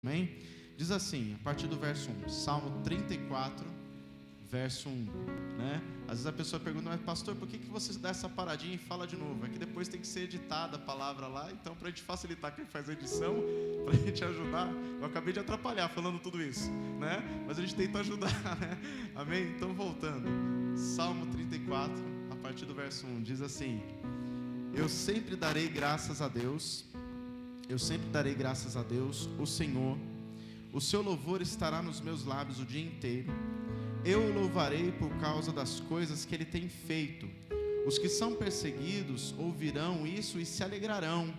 Amém? Diz assim, a partir do verso 1, Salmo 34, verso 1, né? Às vezes a pessoa pergunta, mas pastor, por que você dá essa paradinha e fala de novo? É que depois tem que ser editada a palavra lá, então para a gente facilitar quem faz a edição, para a gente ajudar, eu acabei de atrapalhar falando tudo isso, né? Mas a gente tenta ajudar, né? Amém? Então voltando, Salmo 34, a partir do verso 1, diz assim: eu sempre darei graças a Deus, o Senhor, o seu louvor estará nos meus lábios o dia inteiro. Eu o louvarei por causa das coisas que ele tem feito. Os que são perseguidos ouvirão isso e se alegrarão.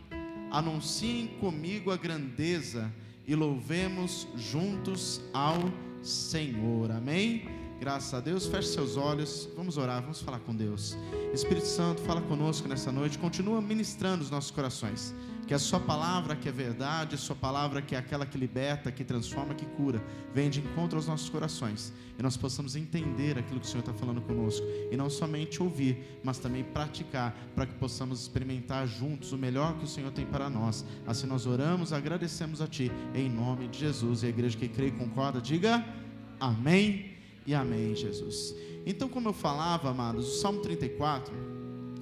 Anunciem comigo a grandeza e louvemos juntos ao Senhor. Amém? Graças a Deus. Feche seus olhos, vamos orar, vamos falar com Deus. Espírito Santo, fala conosco nessa noite, continua ministrando os nossos corações, que a sua palavra que é verdade, a sua palavra que é aquela que liberta, que transforma, que cura, venha de encontro aos nossos corações, e nós possamos entender aquilo que o Senhor está falando conosco, e não somente ouvir, mas também praticar, para que possamos experimentar juntos o melhor que o Senhor tem para nós. Assim nós oramos, agradecemos a Ti, em nome de Jesus. E a igreja que crê e concorda, diga amém e amém, Jesus. Então, como eu falava, amados, o Salmo 34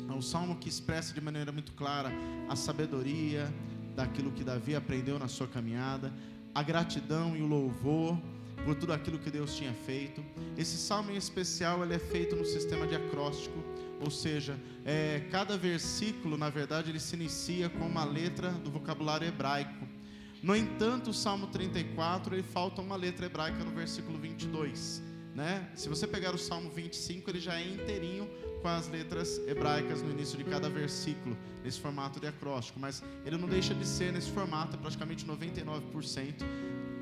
é um salmo que expressa de maneira muito clara a sabedoria daquilo que Davi aprendeu na sua caminhada, a gratidão e o louvor por tudo aquilo que Deus tinha feito. Esse salmo em especial, ele é feito no sistema de acróstico, ou seja, cada versículo, na verdade, ele se inicia com uma letra do vocabulário hebraico. No entanto, o Salmo 34, ele falta uma letra hebraica no versículo 22, né? Se você pegar o Salmo 25, ele já é inteirinho com as letras hebraicas no início de cada versículo, nesse formato de acróstico, mas ele não deixa de ser nesse formato, é praticamente 99%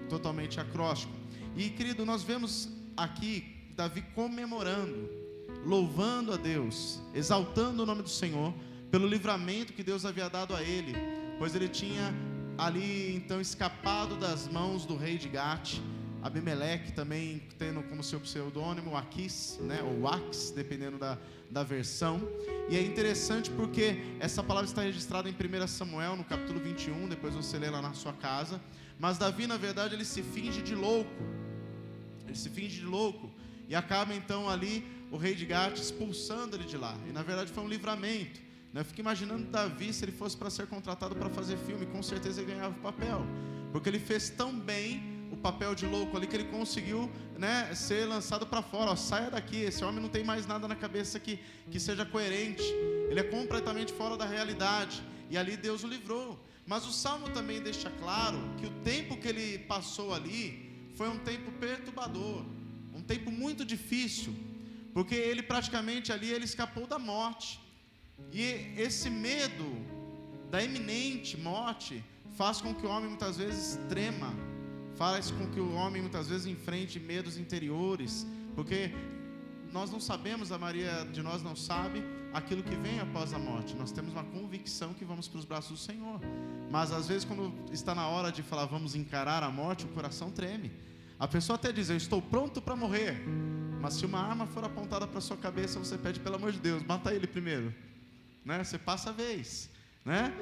totalmente acróstico. E querido, nós vemos aqui Davi comemorando, louvando a Deus, exaltando o nome do Senhor pelo livramento que Deus havia dado a ele, pois ele tinha ali então escapado das mãos do rei de Gate, Abimeleque, também tendo como seu pseudônimo Aquis, né, ou Ax, dependendo da versão. E é interessante porque essa palavra está registrada em 1 Samuel, no capítulo 21, depois você lê lá na sua casa. Mas Davi, na verdade, ele se finge de louco, e acaba então ali o rei de Gate expulsando ele de lá, e na verdade foi um livramento, né? Eu fico imaginando Davi, se ele fosse para ser contratado para fazer filme, com certeza ele ganhava o papel, porque ele fez tão bem o papel de louco ali, que ele conseguiu, né, ser lançado para fora. Ó, saia daqui, esse homem não tem mais nada na cabeça que seja coerente, ele é completamente fora da realidade, e ali Deus o livrou. Mas o Salmo também deixa claro que o tempo que ele passou ali foi um tempo perturbador, um tempo muito difícil, porque ele praticamente ali, ele escapou da morte, e esse medo da iminente morte faz com que o homem muitas vezes trema, faz com que o homem muitas vezes enfrente medos interiores, porque nós não sabemos, a maioria de nós não sabe aquilo que vem após a morte. Nós temos uma convicção que vamos para os braços do Senhor, mas às vezes quando está na hora de falar vamos encarar a morte, o coração treme. A pessoa até diz, eu estou pronto para morrer, mas se uma arma for apontada para a sua cabeça, você pede, pelo amor de Deus, mata ele primeiro, né? Você passa a vez, né?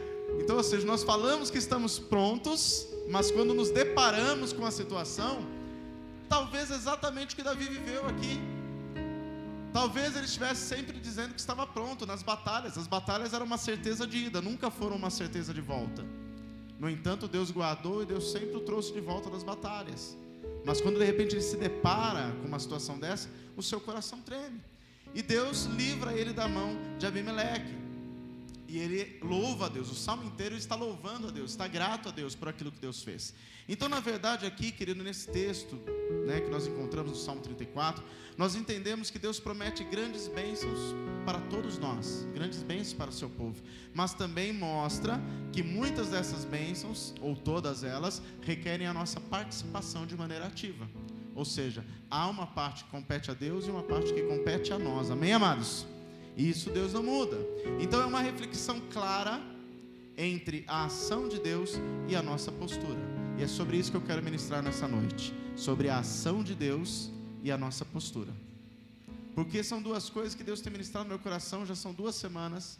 Então, ou seja, nós falamos que estamos prontos, mas quando nos deparamos com a situação, talvez exatamente o que Davi viveu aqui, talvez ele estivesse sempre dizendo que estava pronto nas batalhas. As batalhas eram uma certeza de ida, nunca foram uma certeza de volta. No entanto, Deus guardou e Deus sempre o trouxe de volta das batalhas. Mas quando de repente ele se depara com uma situação dessa, o seu coração treme, e Deus livra ele da mão de Abimeleque. E ele louva a Deus, o salmo inteiro está louvando a Deus, está grato a Deus por aquilo que Deus fez. Então, na verdade, aqui, querido, nesse texto, né, que nós encontramos no Salmo 34, nós entendemos que Deus promete grandes bênçãos para todos nós, grandes bênçãos para o seu povo, mas também mostra que muitas dessas bênçãos, ou todas elas, requerem a nossa participação de maneira ativa. Ou seja, há uma parte que compete a Deus e uma parte que compete a nós. Amém, amados? E isso Deus não muda. Então é uma reflexão clara entre a ação de Deus e a nossa postura. E é sobre isso que eu quero ministrar nessa noite, sobre a ação de Deus e a nossa postura, porque são duas coisas que Deus tem ministrado no meu coração. Já são 2 semanas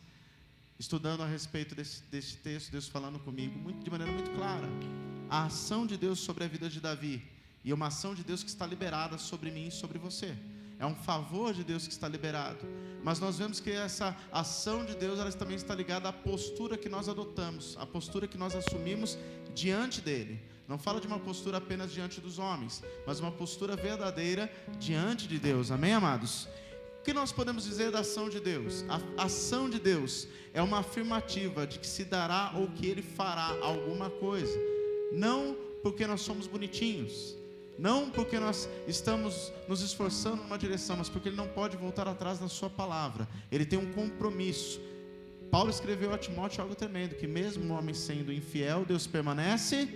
estudando a respeito desse texto, Deus falando comigo de maneira muito clara. a ação de Deus sobre a vida de Davi, e uma ação de Deus que está liberada sobre mim e sobre você. É um favor de Deus que está liberado. Mas nós vemos que essa ação de Deus, ela também está ligada à postura que nós adotamos, à postura que nós assumimos diante dele. Não fala de uma postura apenas diante dos homens, mas uma postura verdadeira diante de Deus. Amém, amados? O que nós podemos dizer da ação de Deus? A ação de Deus é uma afirmativa de que se dará ou que Ele fará alguma coisa. Não porque nós somos bonitinhos, não porque nós estamos nos esforçando numa direção, mas porque Ele não pode voltar atrás na sua palavra. Ele tem um compromisso. Paulo escreveu a Timóteo algo tremendo, que mesmo o homem sendo infiel, Deus permanece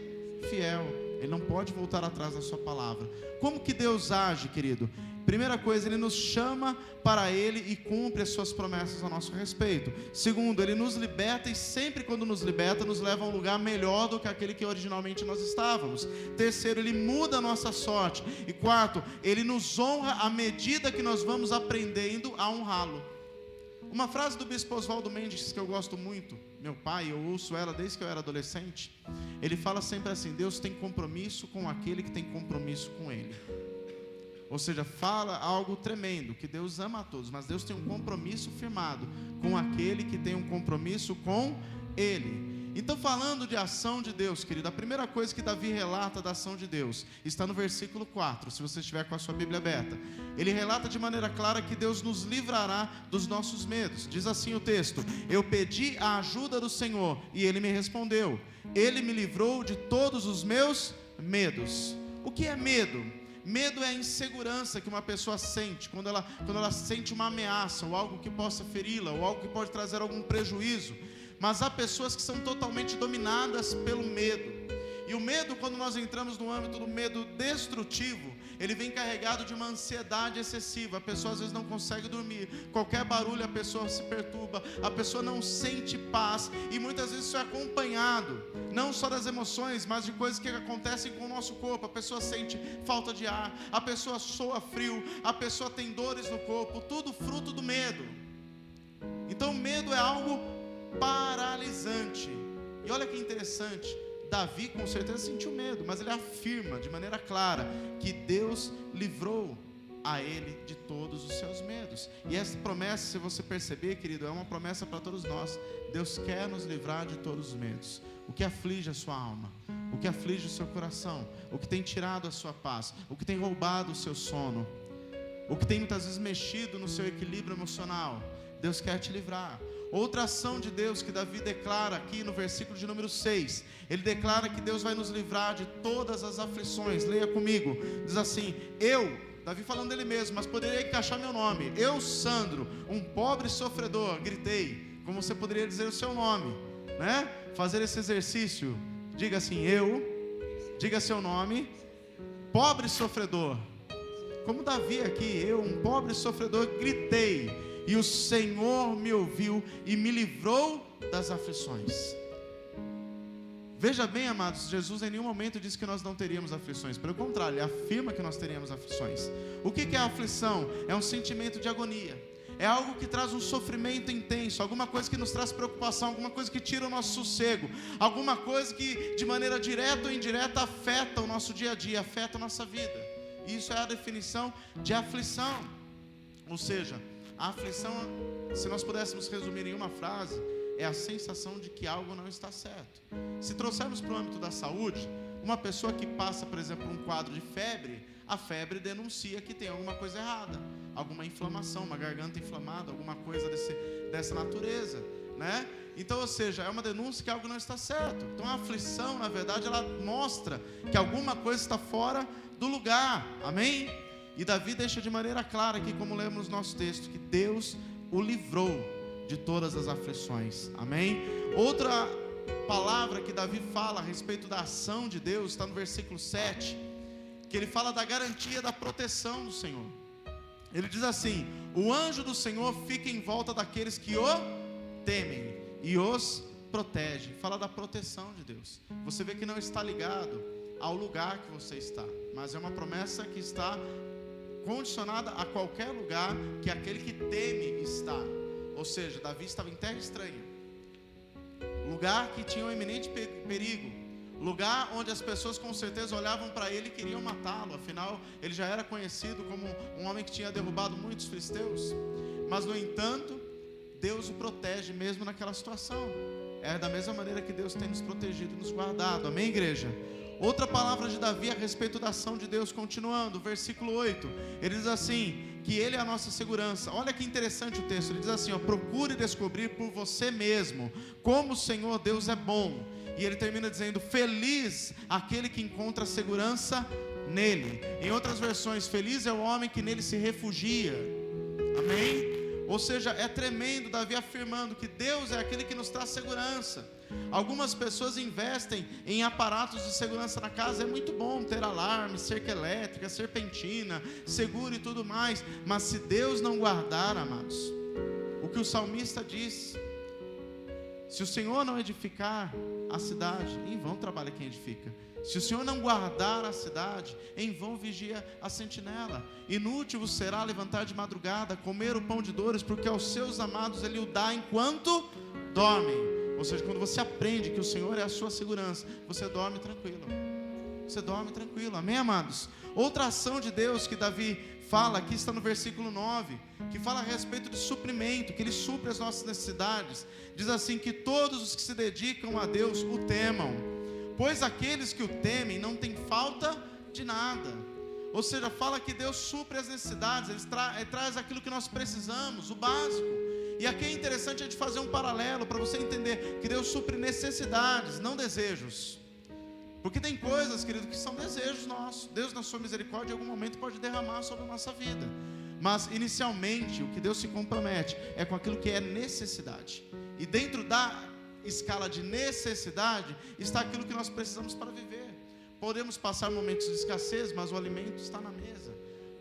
fiel. Ele não pode voltar atrás na sua palavra. Como que Deus age, querido? Primeira coisa, Ele nos chama para Ele e cumpre as suas promessas a nosso respeito. Segundo, Ele nos liberta, e sempre quando nos liberta, nos leva a um lugar melhor do que aquele que originalmente nós estávamos. Terceiro, Ele muda a nossa sorte. E quarto, Ele nos honra à medida que nós vamos aprendendo a honrá-lo. Uma frase do bispo Oswaldo Mendes que eu gosto muito, meu pai, eu ouço ela desde que eu era adolescente. Ele fala sempre assim: Deus tem compromisso com aquele que tem compromisso com Ele. Ou seja, fala algo tremendo, que Deus ama a todos, mas Deus tem um compromisso firmado com aquele que tem um compromisso com Ele. Então, falando de ação de Deus, querido, a primeira coisa que Davi relata da ação de Deus está no versículo 4, se você estiver com a sua Bíblia aberta. Ele relata de maneira clara que Deus nos livrará dos nossos medos. Diz assim o texto: eu pedi a ajuda do Senhor e Ele me respondeu. Ele me livrou de todos os meus medos. O que é medo? Medo é a insegurança que uma pessoa sente quando ela sente uma ameaça, ou algo que possa feri-la, ou algo que pode trazer algum prejuízo. Mas há pessoas que são totalmente dominadas pelo medo. E o medo, quando nós entramos no âmbito do medo destrutivo, ele vem carregado de uma ansiedade excessiva. A pessoa às vezes não consegue dormir, qualquer barulho a pessoa se perturba, a pessoa não sente paz, e muitas vezes isso é acompanhado, não só das emoções, mas de coisas que acontecem com o nosso corpo. A pessoa sente falta de ar, a pessoa soa frio, a pessoa tem dores no corpo, tudo fruto do medo. Então o medo é algo paralisante. E olha que interessante, Davi com certeza sentiu medo, mas ele afirma de maneira clara que Deus livrou a ele de todos os seus medos. E essa promessa, se você perceber, querido, é uma promessa para todos nós. Deus quer nos livrar de todos os medos. O que aflige a sua alma, o que aflige o seu coração, o que tem tirado a sua paz, o que tem roubado o seu sono, o que tem muitas vezes mexido no seu equilíbrio emocional, Deus quer te livrar. Outra ação de Deus que Davi declara aqui no versículo de número 6, ele declara que Deus vai nos livrar de todas as aflições. Leia comigo, diz assim: Davi falando dele mesmo, mas poderia encaixar meu nome, eu, Sandro, um pobre sofredor, gritei, como você poderia dizer o seu nome, né? Fazer esse exercício, diga assim: diga seu nome, pobre sofredor, como Davi aqui, eu, um pobre sofredor, gritei, e o Senhor me ouviu e me livrou das aflições. Veja bem, amados, Jesus em nenhum momento disse que nós não teríamos aflições. Pelo contrário, Ele afirma que nós teríamos aflições. O que é a aflição? É um sentimento de agonia. É algo que traz um sofrimento intenso, alguma coisa que nos traz preocupação, alguma coisa que tira o nosso sossego, alguma coisa que de maneira direta ou indireta afeta o nosso dia a dia, afeta a nossa vida. Isso é a definição de aflição. Ou seja, a aflição, se nós pudéssemos resumir em uma frase, é a sensação de que algo não está certo. Se trouxermos para o âmbito da saúde, uma pessoa que passa, por exemplo, um quadro de febre, a febre denuncia que tem alguma coisa errada, alguma inflamação, uma garganta inflamada, alguma coisa dessa natureza, né? Então, ou seja, é uma denúncia que algo não está certo. Então a aflição, na verdade, ela mostra que alguma coisa está fora do lugar, amém? E Davi deixa de maneira clara aqui, como lemos no nosso texto, que Deus o livrou de todas as aflições, amém? Outra palavra que Davi fala a respeito da ação de Deus está no versículo 7, que ele fala da garantia da proteção do Senhor. Ele diz assim: o anjo do Senhor fica em volta daqueles que o temem e os protege. Fala da proteção de Deus. Você vê que não está ligado ao lugar que você está, mas é uma promessa que está condicionada a qualquer lugar que aquele que teme está. Ou seja, Davi estava em terra estranha, lugar que tinha um iminente perigo, lugar onde as pessoas com certeza olhavam para ele e queriam matá-lo, afinal ele já era conhecido como um homem que tinha derrubado muitos filisteus. Mas no entanto, Deus o protege mesmo naquela situação. É da mesma maneira que Deus tem nos protegido e nos guardado, amém, igreja? Outra palavra de Davi a respeito da ação de Deus, continuando, versículo 8, ele diz assim, que ele é a nossa segurança. Olha que interessante o texto, ele diz assim, procure descobrir por você mesmo como o Senhor Deus é bom. E ele termina dizendo, feliz aquele que encontra segurança nele. Em outras versões, feliz é o homem que nele se refugia, amém? Ou seja, é tremendo Davi afirmando que Deus é aquele que nos traz segurança. Algumas pessoas investem em aparatos de segurança na casa. É muito bom ter alarme, cerca elétrica, serpentina, seguro e tudo mais. Mas se Deus não guardar, amados, o que o salmista diz, se o Senhor não edificar a cidade, em vão trabalha quem edifica. Se o Senhor não guardar a cidade, em vão vigia a sentinela. Inútil será levantar de madrugada, comer o pão de dores, porque aos seus amados Ele o dá enquanto dormem. Ou seja, quando você aprende que o Senhor é a sua segurança, você dorme tranquilo. Você dorme tranquilo, amém, amados? Outra ação de Deus que Davi fala, aqui está no versículo 9, que fala a respeito de suprimento, que Ele supre as nossas necessidades. Diz assim, que todos os que se dedicam a Deus o temam, pois aqueles que o temem não têm falta de nada. Ou seja, fala que Deus supre as necessidades, Ele traz aquilo que nós precisamos, o básico. E aqui é interessante a gente fazer um paralelo, para você entender que Deus supre necessidades, não desejos. Porque tem coisas, querido, que são desejos nossos. Deus, na sua misericórdia, em algum momento pode derramar sobre a nossa vida. Mas, inicialmente, o que Deus se compromete é com aquilo que é necessidade. E dentro da escala de necessidade está aquilo que nós precisamos para viver. Podemos passar momentos de escassez, mas o alimento está na mesa.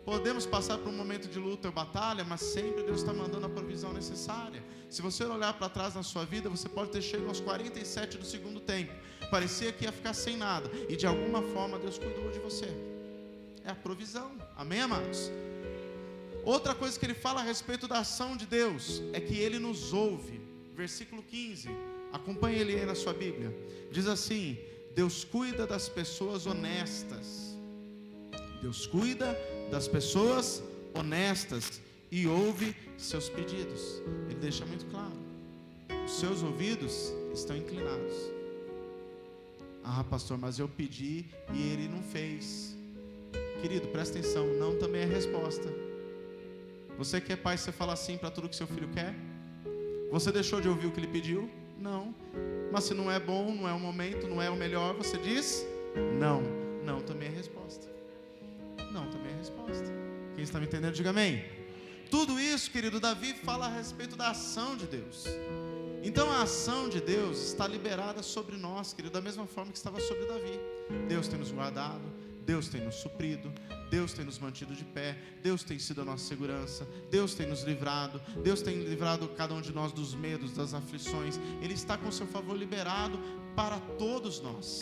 Podemos passar por um momento de luta ou batalha, mas sempre Deus está mandando a provisão necessária. Se você olhar para trás na sua vida, você pode ter chegado aos 47 do segundo tempo, parecia que ia ficar sem nada, e de alguma forma Deus cuidou de você. É a provisão, amém, amados? Outra coisa que ele fala a respeito da ação de Deus é que Ele nos ouve. Versículo 15, acompanhe ele aí na sua Bíblia. Diz assim, Deus cuida das pessoas honestas. Deus cuida das pessoas honestas e ouve seus pedidos. Ele deixa muito claro, os seus ouvidos estão inclinados. Ah, pastor, mas eu pedi e ele não fez. Querido, presta atenção, não também é resposta. Você que é pai, você fala sim para tudo que seu filho quer? Você deixou de ouvir o que ele pediu? Não. Mas se não é bom, não é o momento, não é o melhor, você diz não. Não também é resposta. Não também é resposta. Quem está me entendendo, diga amém. Tudo isso, querido, Davi fala a respeito da ação de Deus. Então a ação de Deus está liberada sobre nós, querido, da mesma forma que estava sobre Davi. Deus tem nos guardado, Deus tem nos suprido, Deus tem nos mantido de pé, Deus tem sido a nossa segurança, Deus tem nos livrado, Deus tem livrado cada um de nós dos medos, das aflições. Ele está com seu favor liberado para todos nós.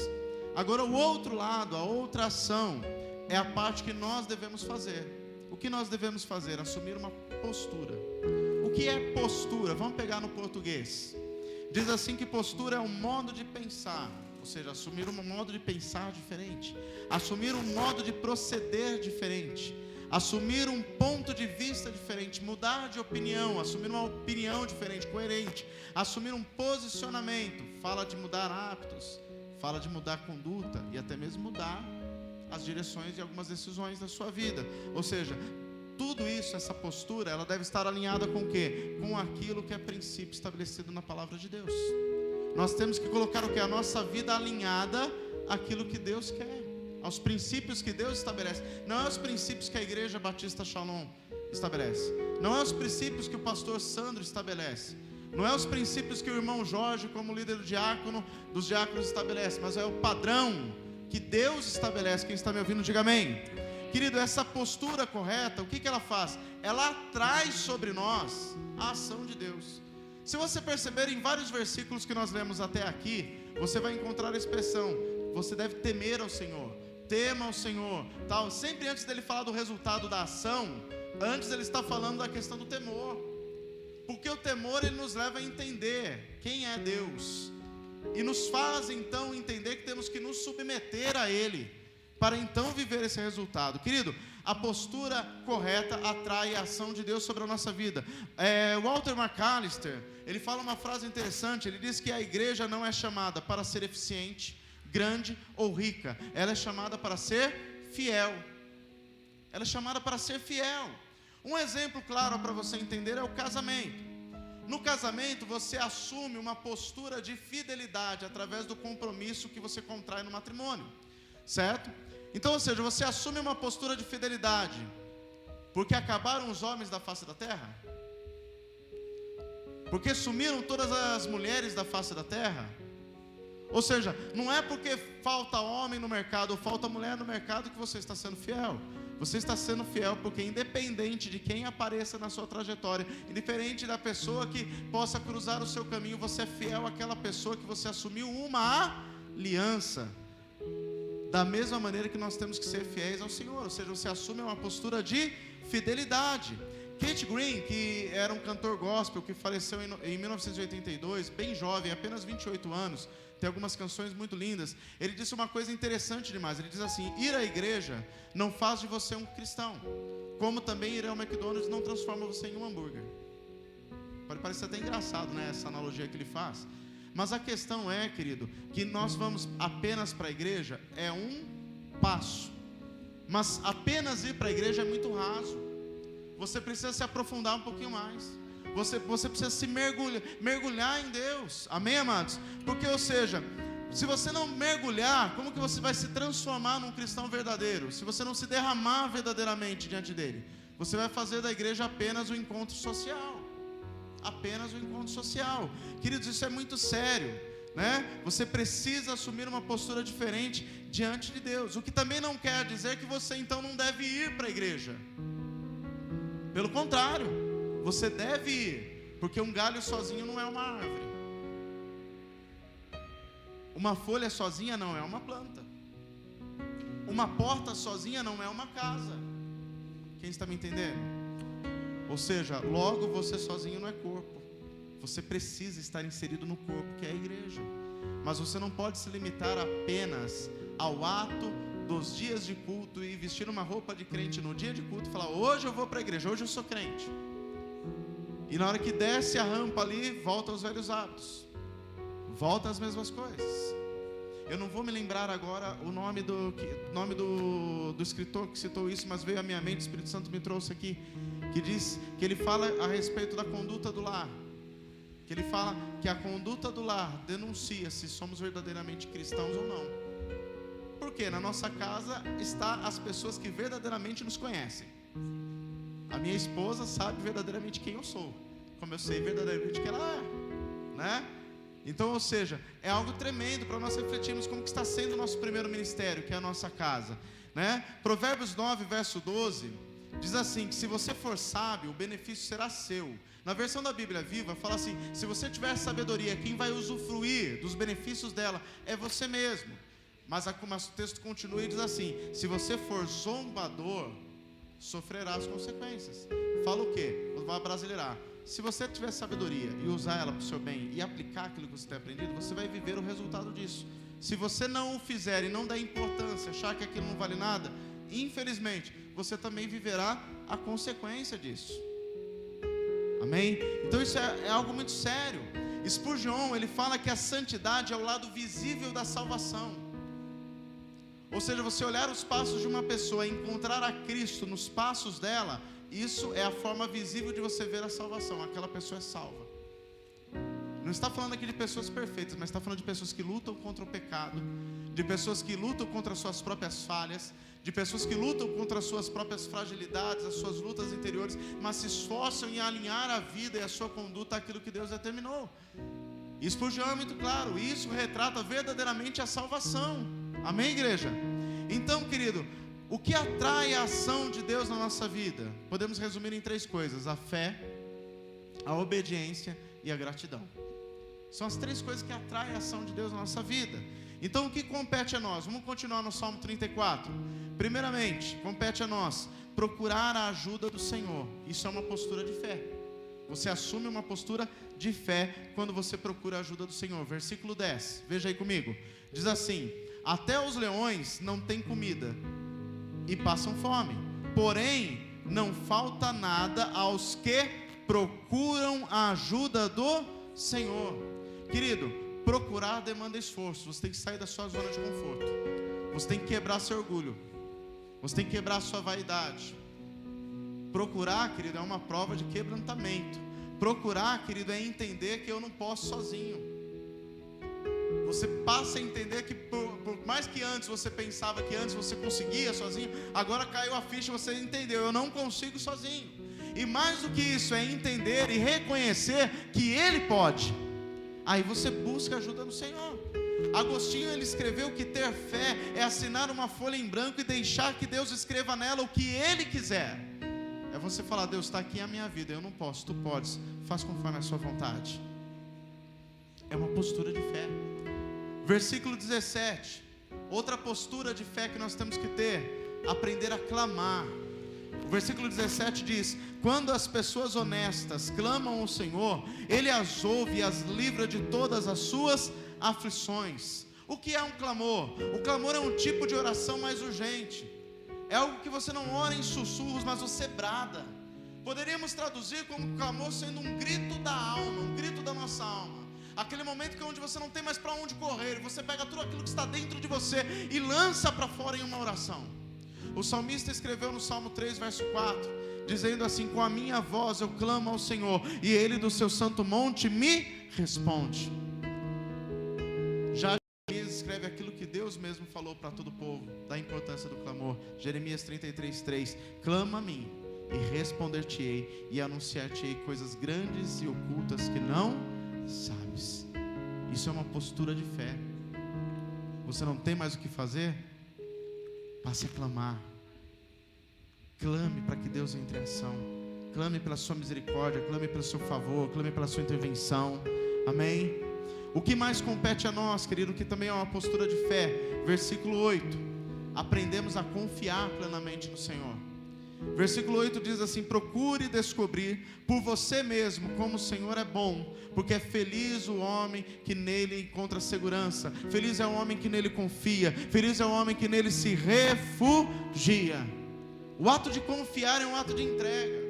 Agora o outro lado, a outra ação, é a parte que nós devemos fazer. O que nós devemos fazer? Assumir uma postura. O que é postura? Vamos pegar no português. Diz assim que postura é um modo de pensar, ou seja, assumir um modo de pensar diferente, assumir um modo de proceder diferente, assumir um ponto de vista diferente, mudar de opinião, assumir uma opinião diferente, coerente, assumir um posicionamento. Fala de mudar hábitos, fala de mudar conduta e até mesmo mudar as direções e algumas decisões da sua vida. Ou seja, tudo isso, essa postura, ela deve estar alinhada com o quê? Com aquilo que é princípio estabelecido na palavra de Deus. Nós temos que colocar o quê? A nossa vida alinhada àquilo que Deus quer, aos princípios que Deus estabelece. Não é os princípios que a Igreja Batista Shalom estabelece, não é os princípios que o pastor Sandro estabelece, não é os princípios que o irmão Jorge, como líder do diácono, dos diáconos, estabelece, mas é o padrão que Deus estabelece. Quem está me ouvindo, diga amém. Querido, essa postura correta, o que ela faz? Ela atrai sobre nós a ação de Deus. Se você perceber em vários versículos que nós lemos até aqui, você vai encontrar a expressão, você deve temer ao Senhor, tema ao Senhor, tal. Sempre antes dele falar do resultado da ação, antes ele está falando da questão do temor. Porque o temor, ele nos leva a entender quem é Deus. e nos faz então entender que temos que nos submeter a Ele, para então viver esse resultado. Querido, a postura correta atrai a ação de Deus sobre a nossa vida. Walter McAllister, ele fala uma frase interessante, ele diz que a igreja não é chamada para ser eficiente, grande ou rica, ela é chamada para ser fiel. Ela é chamada para ser fiel. Um exemplo claro para você entender é o casamento. No casamento você assume uma postura de fidelidade através do compromisso que você contrai no matrimônio, certo? Então, ou seja, você assume uma postura de fidelidade porque acabaram os homens da face da terra? Porque sumiram todas as mulheres da face da terra? Ou seja, não é porque falta homem no mercado ou falta mulher no mercado que você está sendo fiel. Você está sendo fiel porque, independente de quem apareça na sua trajetória, indiferente da pessoa que possa cruzar o seu caminho, você é fiel àquela pessoa que você assumiu uma aliança. Da mesma maneira que nós temos que ser fiéis ao Senhor, ou seja, você assume uma postura de fidelidade. Keith Green, que era um cantor gospel, que faleceu em 1982, bem jovem, apenas 28 anos, tem algumas canções muito lindas. Ele disse uma coisa interessante demais. Ele diz assim: ir à igreja não faz de você um cristão, como também ir ao McDonald's não transforma você em um hambúrguer. Pode parecer até engraçado, né, essa analogia que ele faz. Mas a questão é, querido, que nós vamos apenas para a igreja é um passo. Mas apenas ir para a igreja é muito raso. Você precisa se aprofundar um pouquinho mais. Você precisa se mergulhar em Deus. Amém, amados? Porque, ou seja, se você não mergulhar, como que você vai se transformar num cristão verdadeiro? Se você não se derramar verdadeiramente diante dele, você vai fazer da igreja apenas um encontro social. Apenas um encontro social. Queridos, isso é muito sério, né? Você precisa assumir uma postura diferente diante de Deus. O que também não quer dizer que você então não deve ir para a igreja. Pelo contrário, você deve ir, porque um galho sozinho não é uma árvore. Uma folha sozinha não é uma planta. Uma porta sozinha não é uma casa. Quem está me entendendo? Ou seja, logo você sozinho não é corpo. Você precisa estar inserido no corpo, que é a igreja. Mas você não pode se limitar apenas ao ato dos dias de culto e vestir uma roupa de crente no dia de culto e falar: hoje eu vou para a igreja, hoje eu sou crente. E na hora que desce a rampa ali, volta aos velhos hábitos, volta às mesmas coisas. Eu não vou me lembrar agora o nome do escritor que citou isso, mas veio à minha mente, o Espírito Santo me trouxe aqui, que diz que ele fala a respeito da conduta do lar, que ele fala que a conduta do lar denuncia se somos verdadeiramente cristãos ou não. Porque na nossa casa está as pessoas que verdadeiramente nos conhecem. A minha esposa sabe verdadeiramente quem eu sou, como eu sei verdadeiramente quem ela é, né? Então, ou seja, é algo tremendo para nós refletirmos como que está sendo o nosso primeiro ministério, que é a nossa casa, né? Provérbios 9, verso 12, diz assim, que se você for sábio, o benefício será seu. Na versão da Bíblia Viva, fala assim: se você tiver sabedoria, quem vai usufruir dos benefícios dela é você mesmo. Mas o texto continua e diz assim: se você for zombador, sofrerá as consequências. Fala o quê? Vou abrasileirar. Se você tiver sabedoria e usar ela para o seu bem e aplicar aquilo que você tem aprendido, você vai viver o resultado disso. Se você não o fizer e não der importância, achar que aquilo não vale nada, infelizmente, você também viverá a consequência disso. Amém? Então isso é algo muito sério. Spurgeon, ele fala que a santidade é o lado visível da salvação. Ou seja, você olhar os passos de uma pessoa e encontrar a Cristo nos passos dela, isso é a forma visível de você ver a salvação. Aquela pessoa é salva. Não está falando aqui de pessoas perfeitas, mas está falando de pessoas que lutam contra o pecado, de pessoas que lutam contra as suas próprias falhas, de pessoas que lutam contra as suas próprias fragilidades, as suas lutas interiores, mas se esforçam em alinhar a vida e a sua conduta àquilo que Deus determinou. Isso por João é muito claro. Isso retrata verdadeiramente a salvação. Amém, igreja? Então, querido, o que atrai a ação de Deus na nossa vida? Podemos resumir em 3 coisas: a fé, a obediência e a gratidão. São as 3 coisas que atraem a ação de Deus na nossa vida. Então, o que compete a nós? Vamos continuar no Salmo 34. Primeiramente, compete a nós procurar a ajuda do Senhor. Isso é uma postura de fé. Você assume uma postura de fé quando você procura a ajuda do Senhor. Versículo 10, veja aí comigo. Diz assim: até os leões não têm comida e passam fome, porém não falta nada aos que procuram a ajuda do Senhor. Querido, procurar demanda esforço. Você tem que sair da sua zona de conforto. Você tem que quebrar seu orgulho. Você tem que quebrar sua vaidade. Procurar, querido, é uma prova de quebrantamento. Procurar, querido, é entender que eu não posso sozinho. Você passa a entender que por mais que antes você pensava que antes você conseguia sozinho, agora caiu a ficha e você entendeu, eu não consigo sozinho. E mais do que isso, é entender e reconhecer que Ele pode. Aí você busca ajuda no Senhor. Agostinho, ele escreveu que ter fé é assinar uma folha em branco e deixar que Deus escreva nela o que Ele quiser. É você falar: Deus, está aqui a minha vida, eu não posso, Tu podes, faz conforme a sua vontade. É uma postura de fé. Versículo 17, outra postura de fé que nós temos que ter: aprender a clamar. O versículo 17 diz: quando as pessoas honestas clamam ao Senhor, Ele as ouve e as livra de todas as suas aflições. O que é um clamor? O clamor é um tipo de oração mais urgente. É algo que você não ora em sussurros, mas você brada. Poderíamos traduzir como clamor sendo um grito da alma, um grito da nossa alma. Aquele momento que é onde você não tem mais para onde correr, você pega tudo aquilo que está dentro de você e lança para fora em uma oração. O salmista escreveu no Salmo 3, verso 4, dizendo assim: com a minha voz eu clamo ao Senhor, e Ele do seu santo monte me responde. Já Jeremias escreve aquilo que Deus mesmo falou para todo o povo, da importância do clamor. Jeremias 33, 3: clama a mim, e responder-te-ei, e anunciar-te-ei coisas grandes e ocultas que não sabes. Isso é uma postura de fé. Você não tem mais o que fazer? Passe a clamar. Clame para que Deus entre em ação. Clame pela sua misericórdia, clame pelo seu favor, clame pela sua intervenção. Amém? O que mais compete a nós, querido, que também é uma postura de fé? Versículo 8: aprendemos a confiar plenamente no Senhor. Versículo 8 diz assim: procure descobrir por você mesmo como o Senhor é bom, porque é feliz o homem que nele encontra segurança. Feliz é o homem que nele confia. Feliz é o homem que nele se refugia. O ato de confiar é um ato de entrega.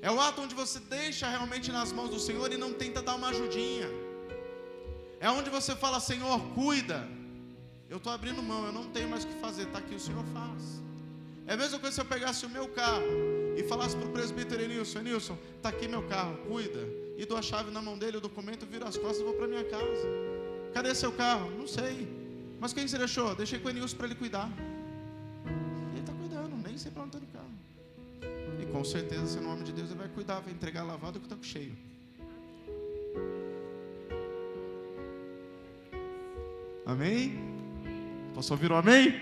É o ato onde você deixa realmente nas mãos do Senhor e não tenta dar uma ajudinha. É onde você fala: Senhor, cuida. Eu estou abrindo mão, eu não tenho mais o que fazer, está aqui, o Senhor faz. É a mesma coisa se eu pegasse o meu carro e falasse para o presbítero Enilson: está aqui meu carro, cuida. E dou a chave na mão dele, o documento, viro as costas e vou para minha casa. Cadê seu carro? Não sei. Mas quem você deixou? Deixei com o Enilson para ele cuidar. Ele está cuidando, nem sei para onde está o carro. E com certeza, se é no nome de Deus, ele vai cuidar, vai entregar lavado que está com cheio. Amém? Posso ouvir um amém?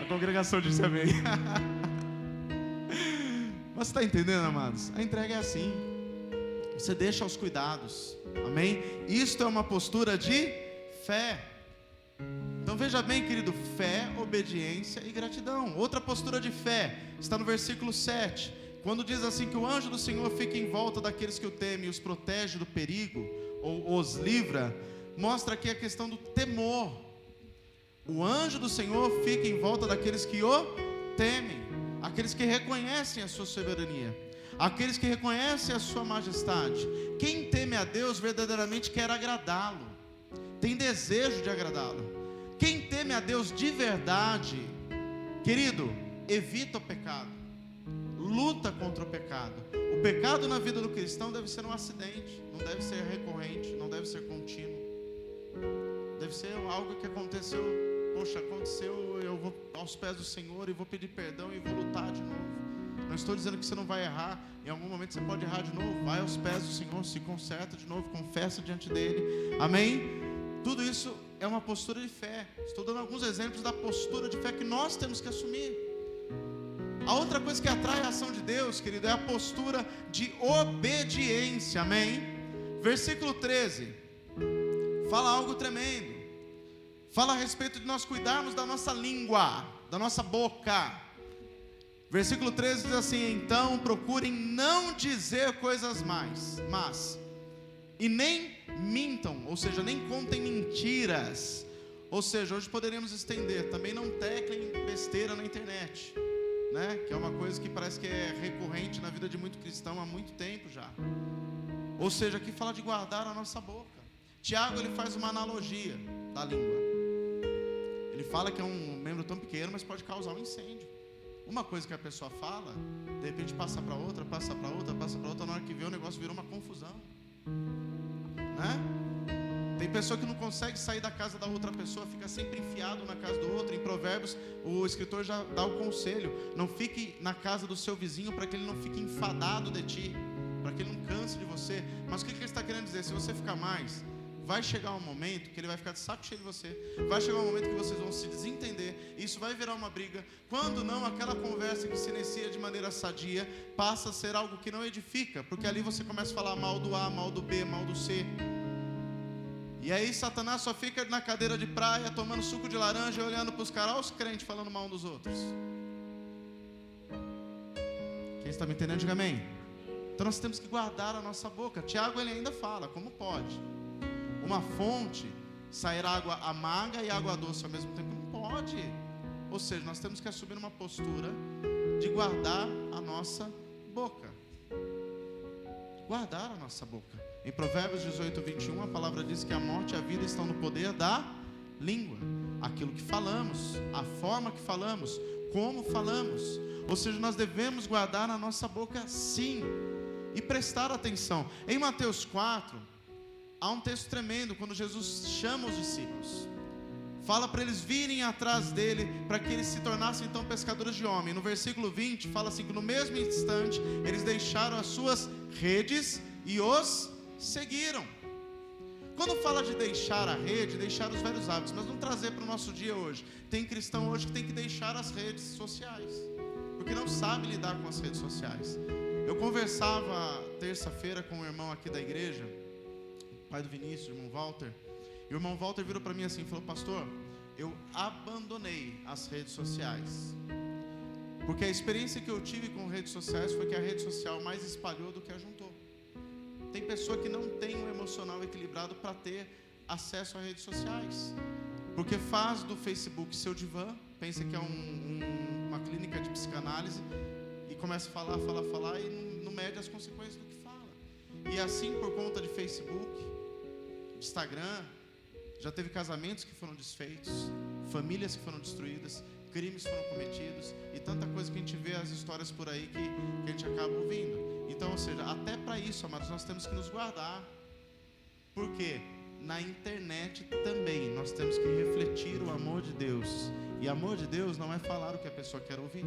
A congregação disse amém. Mas você está entendendo, amados? A entrega é assim. Você deixa os cuidados. Amém? Isto é uma postura de fé. Então veja bem, querido: fé, obediência e gratidão. Outra postura de fé está no versículo 7, quando diz assim que o anjo do Senhor fica em volta daqueles que o temem e os protege do perigo, ou os livra. Mostra aqui a questão do temor. O anjo do Senhor fica em volta daqueles que o temem, aqueles que reconhecem a sua soberania, aqueles que reconhecem a sua majestade. Quem teme a Deus verdadeiramente quer agradá-lo, tem desejo de agradá-lo. Quem teme a Deus de verdade, querido, evita o pecado, luta contra o pecado. O pecado na vida do cristão deve ser um acidente, não deve ser recorrente, não deve ser contínuo. Deve ser algo que aconteceu. Poxa, aconteceu, eu vou aos pés do Senhor e vou pedir perdão e vou lutar de novo. Não estou dizendo que você não vai errar. Em algum momento você pode errar de novo. Vai aos pés do Senhor, se conserta de novo, confessa diante dele. Amém? Tudo isso é uma postura de fé. Estou dando alguns exemplos da postura de fé que nós temos que assumir. A outra coisa que atrai a ação de Deus, querido, é a postura de obediência. Amém? Versículo 13 fala algo tremendo. Fala a respeito de nós cuidarmos da nossa língua, da nossa boca. Versículo 13 diz assim: então procurem não dizer coisas más, e nem mintam, ou seja, nem contem mentiras. Ou seja, hoje poderíamos estender, também não teclem besteira na internet, né? Que é uma coisa que parece que é recorrente na vida de muito cristão há muito tempo já. Ou seja, aqui fala de guardar a nossa boca. Tiago, ele faz uma analogia da língua. Ele fala que é um membro tão pequeno, mas pode causar um incêndio. Uma coisa que a pessoa fala, de repente passa para outra, na hora que vê o negócio virou uma confusão, né? Tem pessoa que não consegue sair da casa da outra pessoa, fica sempre enfiado na casa do outro. Em Provérbios, o escritor já dá o conselho: não fique na casa do seu vizinho, para que ele não fique enfadado de ti, para que ele não canse de você. Mas o que ele está querendo dizer? Se você ficar mais, vai chegar um momento que ele vai ficar de saco cheio de você. Vai chegar um momento que vocês vão se desentender. Isso vai virar uma briga. Quando não, aquela conversa que se inicia de maneira sadia passa a ser algo que não edifica, porque ali você começa a falar mal do A, mal do B, mal do C. E aí Satanás só fica na cadeira de praia, tomando suco de laranja e olhando para os caras, olha os crentes falando mal um dos outros. Quem está me entendendo, diga amém. Então nós temos que guardar a nossa boca. Tiago, ele ainda fala, como pode uma fonte sair água amarga e água doce ao mesmo tempo? Não pode. Ou seja, nós temos que assumir uma postura de guardar a nossa boca. Guardar a nossa boca. Em Provérbios 18, 21, a palavra diz que a morte e a vida estão no poder da língua. Aquilo que falamos, a forma que falamos, como falamos. Ou seja, nós devemos guardar na nossa boca, sim, e prestar atenção. Em Mateus 4, há um texto tremendo, quando Jesus chama os discípulos. Fala para eles virem atrás dele, para que eles se tornassem então pescadores de homens. No versículo 20, fala assim, que no mesmo instante, eles deixaram as suas redes e os seguiram. Quando fala de deixar a rede, deixar os velhos hábitos, mas vamos trazer para o nosso dia hoje. Tem cristão hoje que tem que deixar as redes sociais, porque não sabe lidar com as redes sociais. Eu conversava terça-feira com um irmão aqui da igreja, pai do Vinícius, o irmão Walter. E o irmão Walter virou para mim assim e falou: pastor, eu abandonei as redes sociais, porque a experiência que eu tive com redes sociais foi que a rede social mais espalhou do que ajuntou. Tem pessoa que não tem um emocional equilibrado para ter acesso a redes sociais, porque faz do Facebook seu divã, pensa que é uma clínica de psicanálise, e começa a falar e não mede as consequências do que fala. E assim, por conta de Facebook, de Instagram, já teve casamentos que foram desfeitos, famílias que foram destruídas, crimes foram cometidos, e tanta coisa que a gente vê as histórias por aí que a gente acaba ouvindo. Então, ou seja, até para isso, amados, nós temos que nos guardar. Porque na internet também nós temos que refletir o amor de Deus. E amor de Deus não é falar o que a pessoa quer ouvir,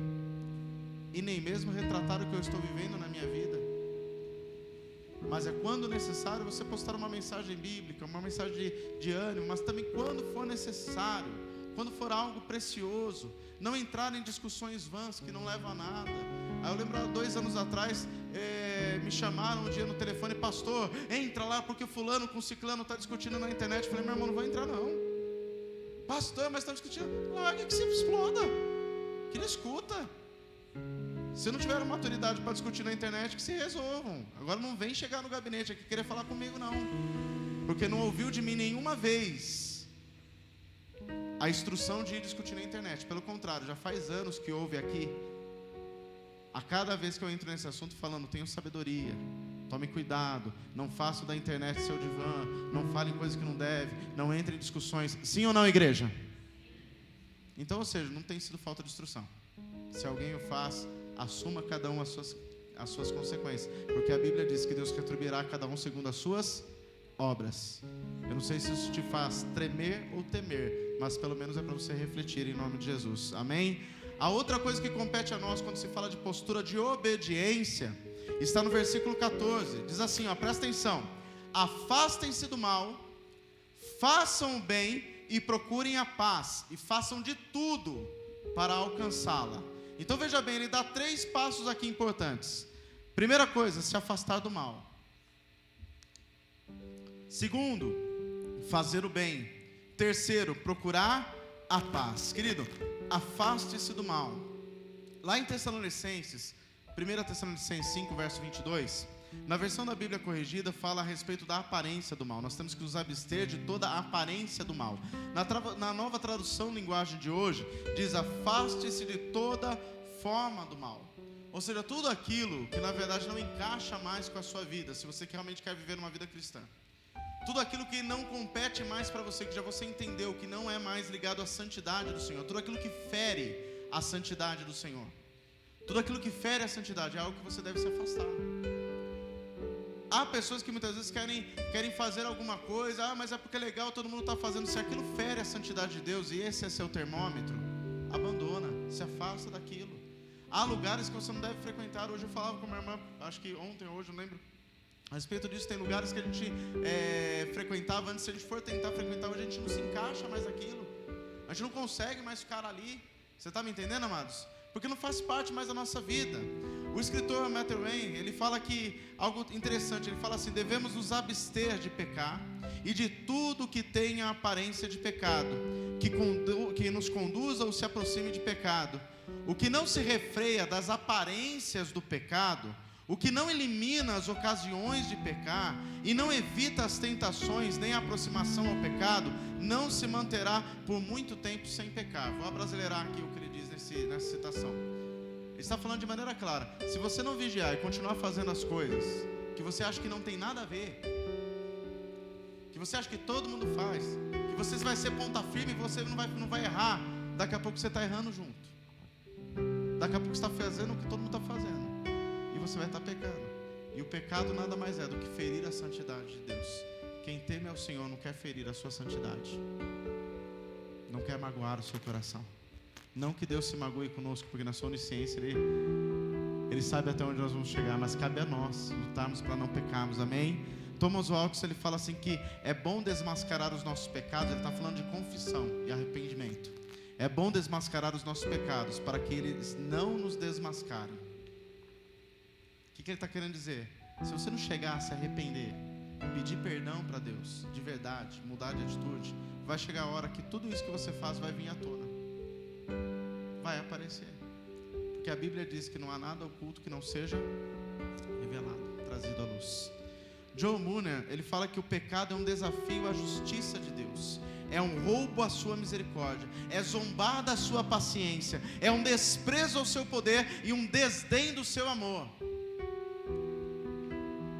e nem mesmo retratar o que eu estou vivendo na minha vida. Mas é quando necessário você postar uma mensagem bíblica, uma mensagem de ânimo, mas também quando for necessário, quando for algo precioso. Não entrar em discussões vãs que não levam a nada. Aí eu lembro, 2 anos atrás, me chamaram um dia no telefone: pastor, entra lá porque fulano com ciclano está discutindo na internet. Eu falei: meu irmão, não vou entrar não. Pastor, mas estão discutindo. Larga que se exploda, que ele escuta. Se não tiveram maturidade para discutir na internet, que se resolvam. Agora não vem chegar no gabinete aqui querer falar comigo não, porque não ouviu de mim nenhuma vez a instrução de ir discutir na internet. Pelo contrário, já faz anos que ouve aqui, a cada vez que eu entro nesse assunto, falando: tenham sabedoria, tome cuidado, não faça da internet seu divã, não fale em coisas que não deve, não entre em discussões. Sim ou não, igreja? Então, ou seja, não tem sido falta de instrução. Se alguém o faz, assuma cada um as suas consequências, porque a Bíblia diz que Deus retribuirá a cada um segundo as suas obras. Eu não sei se isso te faz tremer ou temer, mas pelo menos é para você refletir em nome de Jesus, amém? A outra coisa que compete a nós quando se fala de postura de obediência está no versículo 14, diz assim, presta atenção: afastem-se do mal, façam o bem e procurem a paz, e façam de tudo para alcançá-la. Então veja bem, ele dá 3 passos aqui importantes. Primeira coisa, se afastar do mal. Segundo, fazer o bem. Terceiro, procurar a paz. Querido, afaste-se do mal. Lá em Tessalonicenses, 1 Tessalonicenses 5, verso 22, na versão da Bíblia corrigida, fala a respeito da aparência do mal. Nós temos que nos abster de toda a aparência do mal. Na nova tradução linguagem de hoje, diz: afaste-se de toda forma do mal. Ou seja, tudo aquilo que na verdade não encaixa mais com a sua vida, se você realmente quer viver uma vida cristã. Tudo aquilo que não compete mais para você, que já você entendeu, que não é mais ligado à santidade do Senhor. Tudo aquilo que fere a santidade do Senhor. Tudo aquilo que fere a santidade é algo que você deve se afastar. Há pessoas que muitas vezes querem fazer alguma coisa, mas é porque é legal, todo mundo está fazendo. Se aquilo fere a santidade de Deus e esse é seu termômetro, abandona, se afasta daquilo. Há lugares que você não deve frequentar. Hoje eu falava com minha irmã, acho que ontem ou hoje, eu não lembro, a respeito disso. Tem lugares que a gente frequentava antes, se a gente for tentar frequentar hoje, a gente não se encaixa mais naquilo. A gente não consegue mais ficar ali. Você está me entendendo, amados? Porque não faz parte mais da nossa vida. O escritor Matthew Wayne, ele fala que algo interessante. Ele fala assim: devemos nos abster de pecar e de tudo que tenha aparência de pecado, que nos conduza ou se aproxime de pecado. O que não se refreia das aparências do pecado, o que não elimina as ocasiões de pecar e não evita as tentações nem a aproximação ao pecado, não se manterá por muito tempo sem pecar. Vou abrasileirar aqui o que ele diz nessa citação. Ele está falando de maneira clara: se você não vigiar e continuar fazendo as coisas que você acha que não tem nada a ver, que você acha que todo mundo faz, que você vai ser ponta firme e você não vai errar, daqui a pouco você está errando junto. Daqui a pouco você está fazendo o que todo mundo está fazendo e você vai estar pecando. E o pecado nada mais é do que ferir a santidade de Deus. Quem teme ao Senhor não quer ferir a sua santidade, não quer magoar o seu coração. Não que Deus se magoe conosco, porque na sua onisciência Ele sabe até onde nós vamos chegar, mas cabe a nós lutarmos para não pecarmos, amém? Thomas Watson, ele fala assim que é bom desmascarar os nossos pecados. Ele está falando de confissão e arrependimento. É bom desmascarar os nossos pecados para que eles não nos desmascarem. O que ele está querendo dizer? Se você não chegar a se arrepender, pedir perdão para Deus, de verdade, mudar de atitude, vai chegar a hora que tudo isso que você faz vai vir à tona. Vai aparecer. Porque a Bíblia diz que não há nada oculto que não seja revelado, trazido à luz. Joe Mooner, ele fala que o pecado é um desafio à justiça de Deus. É um roubo à sua misericórdia, é zombar da sua paciência, é um desprezo ao seu poder e um desdém do seu amor.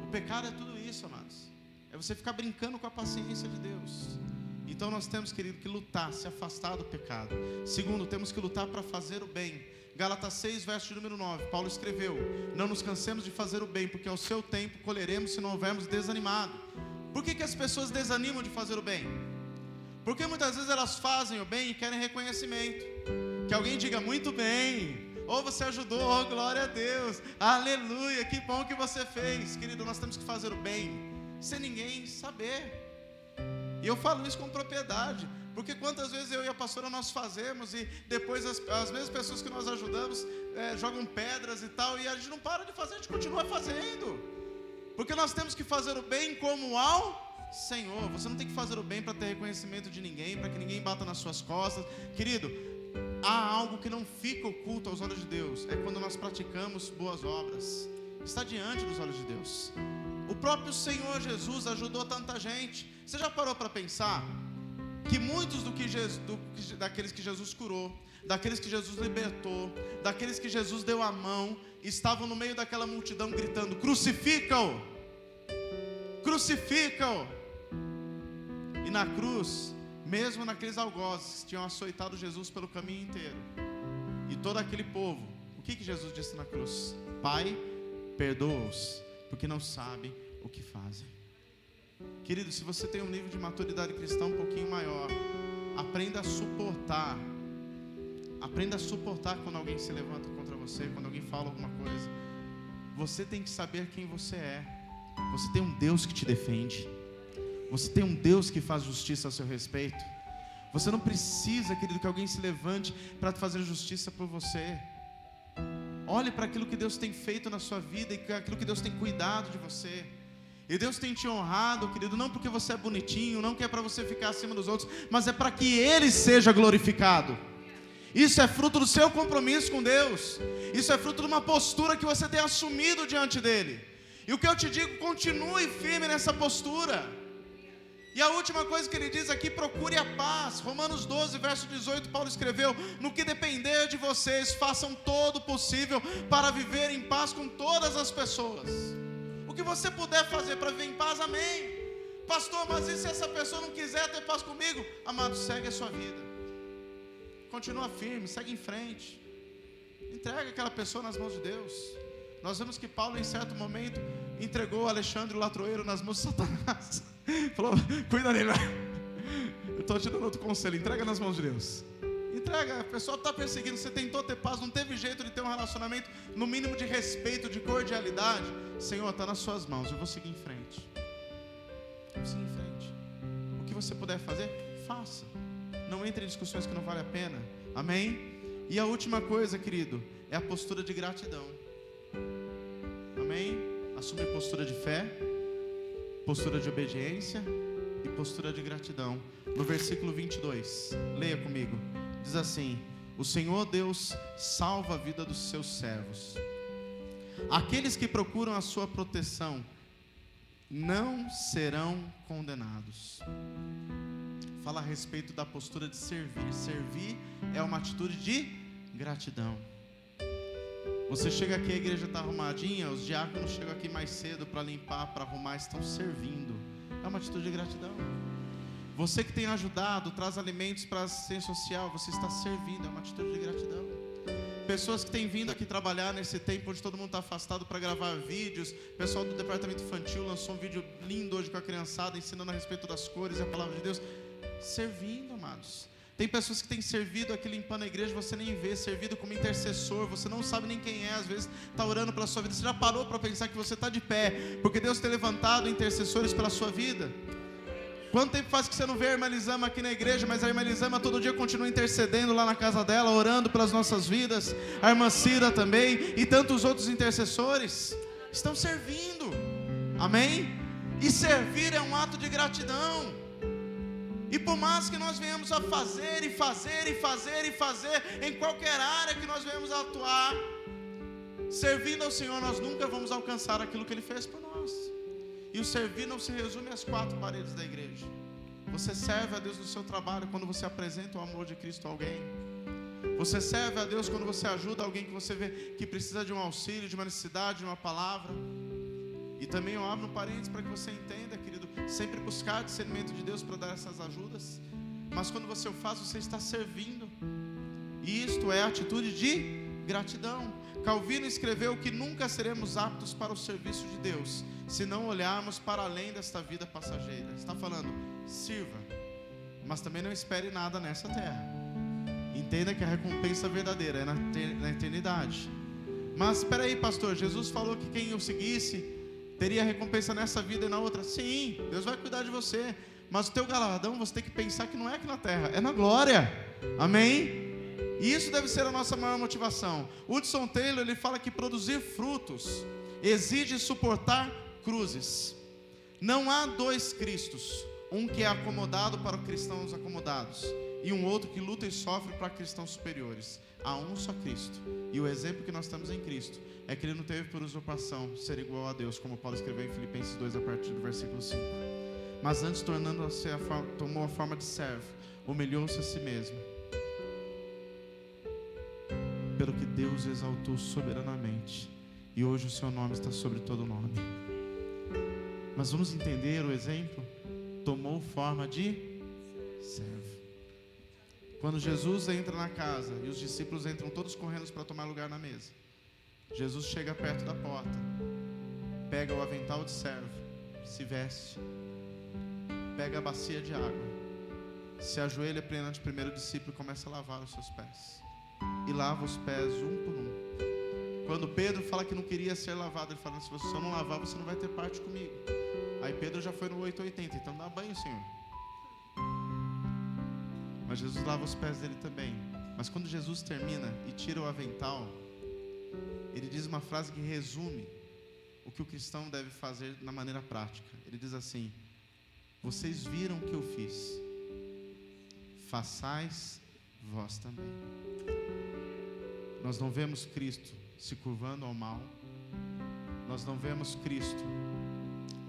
O pecado é tudo isso, amados. É você ficar brincando com a paciência de Deus. Então nós temos, querido, que lutar, se afastar do pecado. Segundo, temos que lutar para fazer o bem. Gálatas 6, verso de número 9, Paulo escreveu: não nos cansemos de fazer o bem, porque ao seu tempo colheremos se não houvermos desanimado. Por que as pessoas desanimam de fazer o bem? Porque muitas vezes elas fazem o bem e querem reconhecimento. Que alguém diga: muito bem, ou você ajudou, oh glória a Deus, aleluia, que bom que você fez. Querido, nós temos que fazer o bem sem ninguém saber. E eu falo isso com propriedade, porque quantas vezes eu e a pastora nós fazemos e depois as mesmas pessoas que nós ajudamos jogam pedras e tal, e a gente não para de fazer, a gente continua fazendo. Porque nós temos que fazer o bem como ao Senhor. Você não tem que fazer o bem para ter reconhecimento de ninguém, para que ninguém bata nas suas costas. Querido, há algo que não fica oculto aos olhos de Deus, é quando nós praticamos boas obras. Está diante dos olhos de Deus. O próprio Senhor Jesus ajudou tanta gente. Você já parou para pensar que muitos daqueles que Jesus curou, daqueles que Jesus libertou, daqueles que Jesus deu a mão, estavam no meio daquela multidão gritando: crucifica-o! Crucifica-o! E na cruz, mesmo naqueles algozes que tinham açoitado Jesus pelo caminho inteiro, e todo aquele povo, o que Jesus disse na cruz? Pai, perdoa-os, porque não sabem o que fazem. Querido, se você tem um nível de maturidade cristã um pouquinho maior, aprenda a suportar. Aprenda a suportar quando alguém se levanta contra você, quando alguém fala alguma coisa. Você tem que saber quem você é. Você tem um Deus que te defende. Você tem um Deus que faz justiça a seu respeito. Você não precisa, querido, que alguém se levante para fazer justiça por você. Olhe para aquilo que Deus tem feito na sua vida e aquilo que Deus tem cuidado de você. E Deus tem te honrado, querido, não porque você é bonitinho, não que é para você ficar acima dos outros, mas é para que Ele seja glorificado. Isso é fruto do seu compromisso com Deus. Isso é fruto de uma postura que você tem assumido diante dele. E o que eu te digo, continue firme nessa postura. E a última coisa que ele diz aqui, procure a paz. Romanos 12, verso 18, Paulo escreveu: no que depender de vocês, façam todo o possível para viver em paz com todas as pessoas. O que você puder fazer para viver em paz, amém. Pastor, mas e se essa pessoa não quiser ter paz comigo? Amado, segue a sua vida. Continua firme, segue em frente. Entrega aquela pessoa nas mãos de Deus. Nós vemos que Paulo, em certo momento, entregou Alexandre o Latroeiro nas mãos de Satanás. Falou: cuida dele. Eu estou te dando outro conselho: entrega nas mãos de Deus. Entrega, a pessoa está perseguindo, você tentou ter paz, não teve jeito de ter um relacionamento, no mínimo de respeito, de cordialidade. Senhor, está nas suas mãos, eu vou seguir em frente. Eu vou seguir em frente. O que você puder fazer, faça. Não entre em discussões que não vale a pena. Amém? E a última coisa, querido, é a postura de gratidão. Amém? Assume postura de fé, postura de obediência e postura de gratidão. No versículo 22, leia comigo. Diz assim: o Senhor Deus salva a vida dos seus servos. Aqueles que procuram a sua proteção não serão condenados. Fala a respeito da postura de servir. Servir é uma atitude de gratidão. Você chega aqui, a igreja está arrumadinha, os diáconos chegam aqui mais cedo para limpar, para arrumar, estão servindo. É uma atitude de gratidão. Você que tem ajudado, traz alimentos para a assistência social, você está servindo, é uma atitude de gratidão. Pessoas que têm vindo aqui trabalhar nesse tempo onde todo mundo está afastado para gravar vídeos. O pessoal do departamento infantil lançou um vídeo lindo hoje com a criançada, ensinando a respeito das cores e a palavra de Deus. Servindo, amados. Tem pessoas que têm servido aqui limpando a igreja, você nem vê, servido como intercessor, você não sabe nem quem é, às vezes está orando pela sua vida. Você já parou para pensar que você está de pé, porque Deus tem levantado intercessores pela sua vida? Quanto tempo faz que você não vê a irmã Elisama aqui na igreja, mas a irmã Elisama todo dia continua intercedendo lá na casa dela, orando pelas nossas vidas, a irmã Cida também, e tantos outros intercessores, estão servindo, amém? E servir é um ato de gratidão. E por mais que nós venhamos a fazer e fazer e fazer e fazer em qualquer área que nós venhamos a atuar, servindo ao Senhor, nós nunca vamos alcançar aquilo que Ele fez por nós. E o servir não se resume às quatro paredes da igreja. Você serve a Deus no seu trabalho quando você apresenta o amor de Cristo a alguém. Você serve a Deus quando você ajuda alguém que você vê que precisa de um auxílio, de uma necessidade, de uma palavra. E também eu abro um parênteses para que você entenda, querido, sempre buscar discernimento de Deus para dar essas ajudas. Mas quando você o faz, você está servindo. E isto é atitude de gratidão. Calvino escreveu que nunca seremos aptos para o serviço de Deus se não olharmos para além desta vida passageira. Está falando, sirva, mas também não espere nada nessa terra. Entenda que a recompensa verdadeira é na eternidade. Mas espera aí, pastor, Jesus falou que quem o seguisse teria recompensa nessa vida e na outra. Sim, Deus vai cuidar de você, mas o teu galardão você tem que pensar que não é aqui na terra, é na glória. Amém? E isso deve ser a nossa maior motivação. Hudson Taylor, ele fala que produzir frutos exige suportar cruzes. Não há dois Cristos, um que é acomodado para cristãos acomodados e um outro que luta e sofre para cristãos superiores. Há um só Cristo, e o exemplo que nós temos em Cristo é que Ele não teve por usurpação ser igual a Deus, como Paulo escreveu em Filipenses 2 a partir do versículo 5. Mas antes, tornando-se tomou a forma de servo, humilhou-se a si mesmo, pelo que Deus exaltou soberanamente, e hoje o seu nome está sobre todo nome. Mas vamos entender o exemplo. Tomou forma de servo. Quando Jesus entra na casa e os discípulos entram todos correndo para tomar lugar na mesa, Jesus chega perto da porta, pega o avental de servo, se veste, pega a bacia de água, se ajoelha perante o primeiro discípulo e começa a lavar os seus pés. E lava os pés um por um. Quando Pedro fala que não queria ser lavado, ele fala: se você só não lavar, você não vai ter parte comigo. Aí Pedro já foi no 880, então dá banho, Senhor. Mas Jesus lava os pés dele também. Mas quando Jesus termina e tira o avental, ele diz uma frase que resume o que o cristão deve fazer na maneira prática. Ele diz assim: vocês viram o que eu fiz, façais vós também. Nós não vemos Cristo se curvando ao mal. Nós não vemos Cristo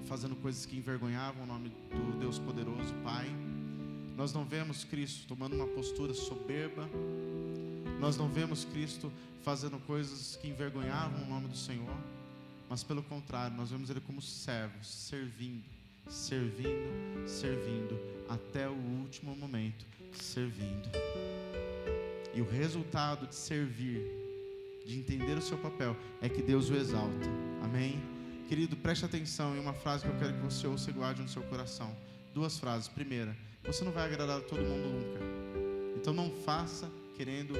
fazendo coisas que envergonhavam o nome do Deus poderoso, Pai. Nós não vemos Cristo tomando uma postura soberba. Nós não vemos Cristo fazendo coisas que envergonhavam o nome do Senhor. Mas pelo contrário, nós vemos Ele como servo, servindo, até o último momento, servindo. E o resultado de servir, de entender o seu papel, é que Deus o exalta. Amém? Querido, preste atenção em uma frase que eu quero que você ouça e guarde no seu coração. 2 frases. Primeira, você não vai agradar a todo mundo nunca. Então não faça querendo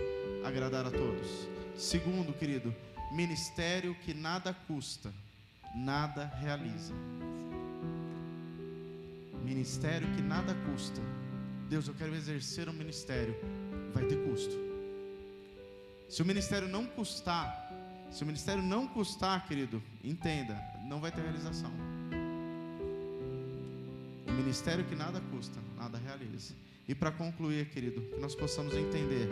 agradar a todos. Segundo, querido, ministério que nada custa, nada realiza. Ministério que nada custa. Deus, eu quero exercer um ministério. Vai ter custo. Se o ministério não custar, querido, entenda, não vai ter realização. O ministério que nada custa, nada realiza. E para concluir, querido, que nós possamos entender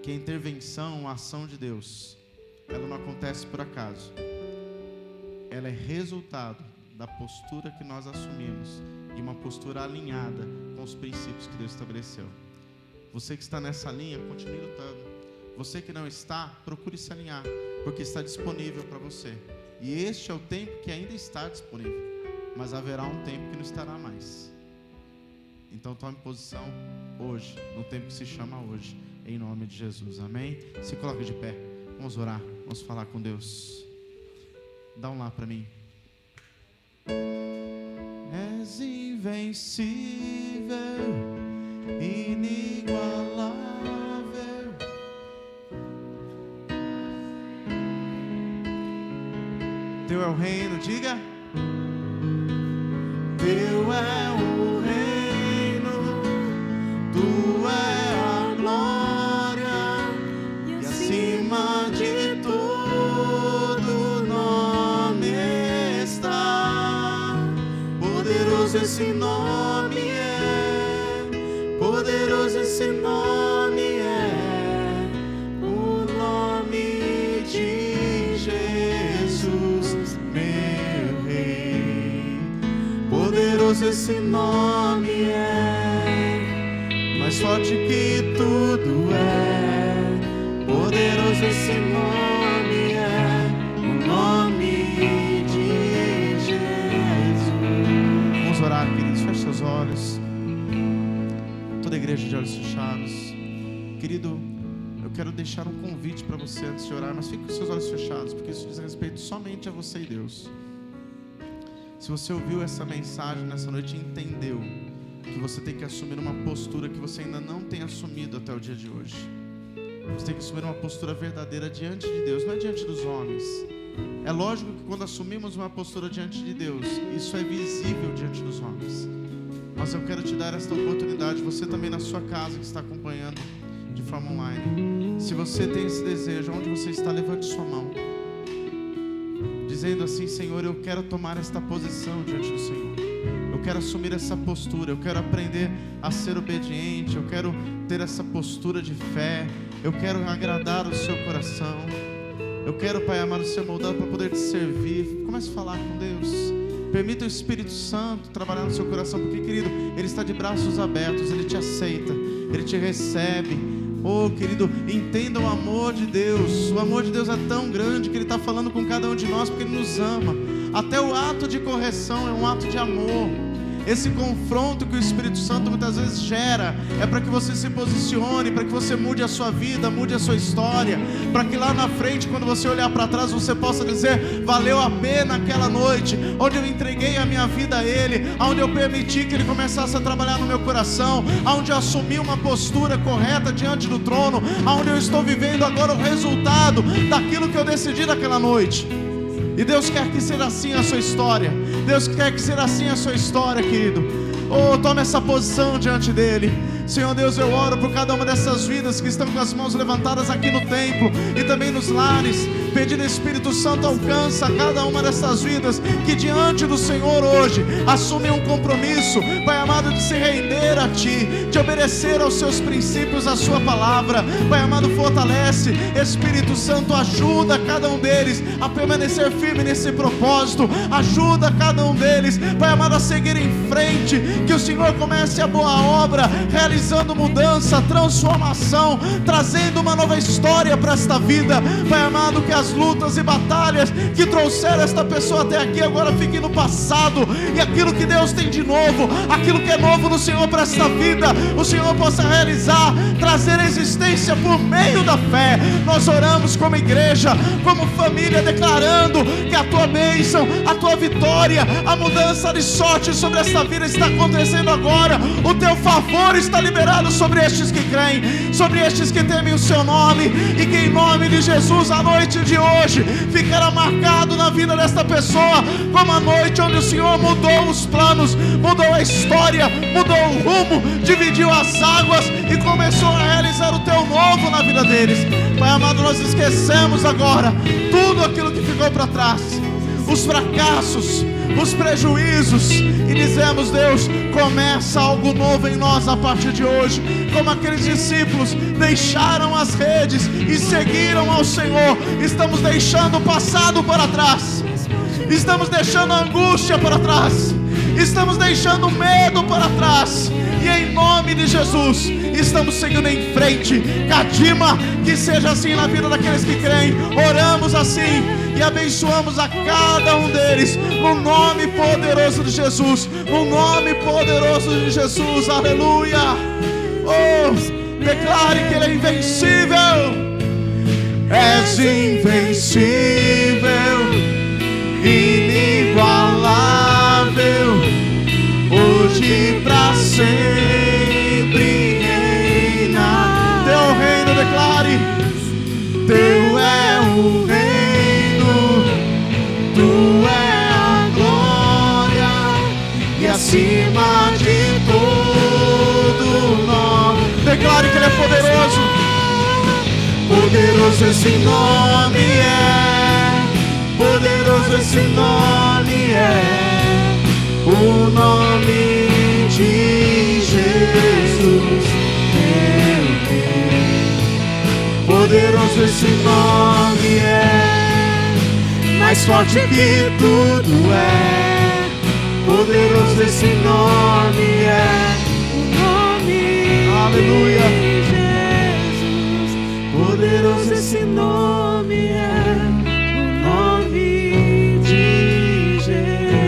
que a intervenção, a ação de Deus, ela não acontece por acaso. Ela é resultado da postura que nós assumimos, de uma postura alinhada com os princípios que Deus estabeleceu. Você que está nessa linha, continue lutando. Você que não está, procure se alinhar, porque está disponível para você. E este é o tempo que ainda está disponível, mas haverá um tempo que não estará mais. Então tome posição hoje, no tempo que se chama hoje, em nome de Jesus. Amém? Se coloque de pé, vamos orar, vamos falar com Deus. Dá um lá para mim. És invencível, inigualável. Teu é o reino, diga. Teu é o reino, tua é a glória, e acima de todo nome está. Poderoso esse nome é, poderoso esse nome é, o nome de Jesus, meu Rei. Poderoso esse nome é, mais forte que tudo é. Poderoso esse nome é, o nome de Jesus. Vamos orar, queridos, feche seus olhos. Toda a igreja de olhos fechados. Querido, eu quero deixar um convite para você antes de orar, mas fique com seus olhos fechados, porque isso diz respeito somente a você e Deus. Se você ouviu essa mensagem nessa noite e entendeu que você tem que assumir uma postura que você ainda não tem assumido até o dia de hoje, você tem que assumir uma postura verdadeira diante de Deus, não é diante dos homens. É lógico que quando assumimos uma postura diante de Deus, isso é visível diante dos homens. Mas eu quero te dar esta oportunidade, você também na sua casa que está acompanhando de forma online. Se você tem esse desejo, onde você está, levante sua mão, dizendo assim: Senhor, eu quero tomar esta posição diante do Senhor. Eu quero assumir essa postura, eu quero aprender a ser obediente, eu quero ter essa postura de fé, eu quero agradar o seu coração, eu quero, Pai amado, ser moldado para poder te servir. Comece a falar com Deus, permita o Espírito Santo trabalhar no seu coração, porque, querido, Ele está de braços abertos, Ele te aceita, Ele te recebe. Oh, querido, entenda o amor de Deus. O amor de Deus é tão grande que Ele está falando com cada um de nós, porque Ele nos ama. Até o ato de correção é um ato de amor. Esse confronto que o Espírito Santo muitas vezes gera é para que você se posicione, para que você mude a sua vida, mude a sua história, para que lá na frente, quando você olhar para trás, você possa dizer: valeu a pena aquela noite onde eu entreguei a minha vida a Ele, onde eu permiti que Ele começasse a trabalhar no meu coração, onde eu assumi uma postura correta diante do trono, onde eu estou vivendo agora o resultado daquilo que eu decidi naquela noite. E Deus quer que seja assim a sua história. Deus quer que seja assim a sua história, querido. Oh, tome essa posição diante dEle. Senhor Deus, eu oro por cada uma dessas vidas que estão com as mãos levantadas aqui no templo e também nos lares, pedindo Espírito Santo, alcança cada uma dessas vidas que diante do Senhor hoje assumem um compromisso, Pai amado, de se render a Ti, de obedecer aos Seus princípios, à Sua palavra. Pai amado, fortalece, Espírito Santo, ajuda cada um deles a permanecer firme nesse propósito, ajuda cada um deles, Pai amado, a seguir em frente, que o Senhor comece a boa obra, realizando mudança, transformação, trazendo uma nova história para esta vida. Pai amado, que as lutas e batalhas que trouxeram esta pessoa até aqui agora fiquem no passado, e aquilo que Deus tem de novo, aquilo que é novo no Senhor para esta vida, o Senhor possa realizar, trazer existência por meio da fé. Nós oramos como igreja, como família, declarando que a Tua bênção, a Tua vitória, a mudança de sorte sobre esta vida está acontecendo agora. O Teu favor está liberado sobre estes que creem, sobre estes que temem o Seu nome, e que em nome de Jesus a noite de hoje ficará marcado na vida desta pessoa como a noite onde o Senhor mudou os planos, mudou a história, mudou o rumo, dividiu as águas e começou a realizar o Teu novo na vida deles. Pai amado, nós esquecemos agora tudo aquilo que ficou para trás, os fracassos, os prejuízos, e dizemos: Deus, começa algo novo em nós a partir de hoje. Como aqueles discípulos deixaram as redes e seguiram ao Senhor, estamos deixando o passado para trás, estamos deixando a angústia para trás, estamos deixando o medo para trás, e em nome de Jesus estamos seguindo em frente. Cadima, que seja assim na vida daqueles que creem. Oramos assim e abençoamos a cada um deles, no nome poderoso de Jesus, no nome poderoso de Jesus. Aleluia. Oh, declare que Ele é invencível. És invencível, inigualável, hoje pra sempre reina. Teu reino, declare, Teu é o reino, Tu é a glória, e acima de todo nome. Declare que Ele é poderoso. Poderoso esse nome é, poderoso esse nome é, o nome de Jesus, meu Deus. Poderoso esse nome é, mais forte que tudo é, poderoso esse nome é, o nome. Aleluia.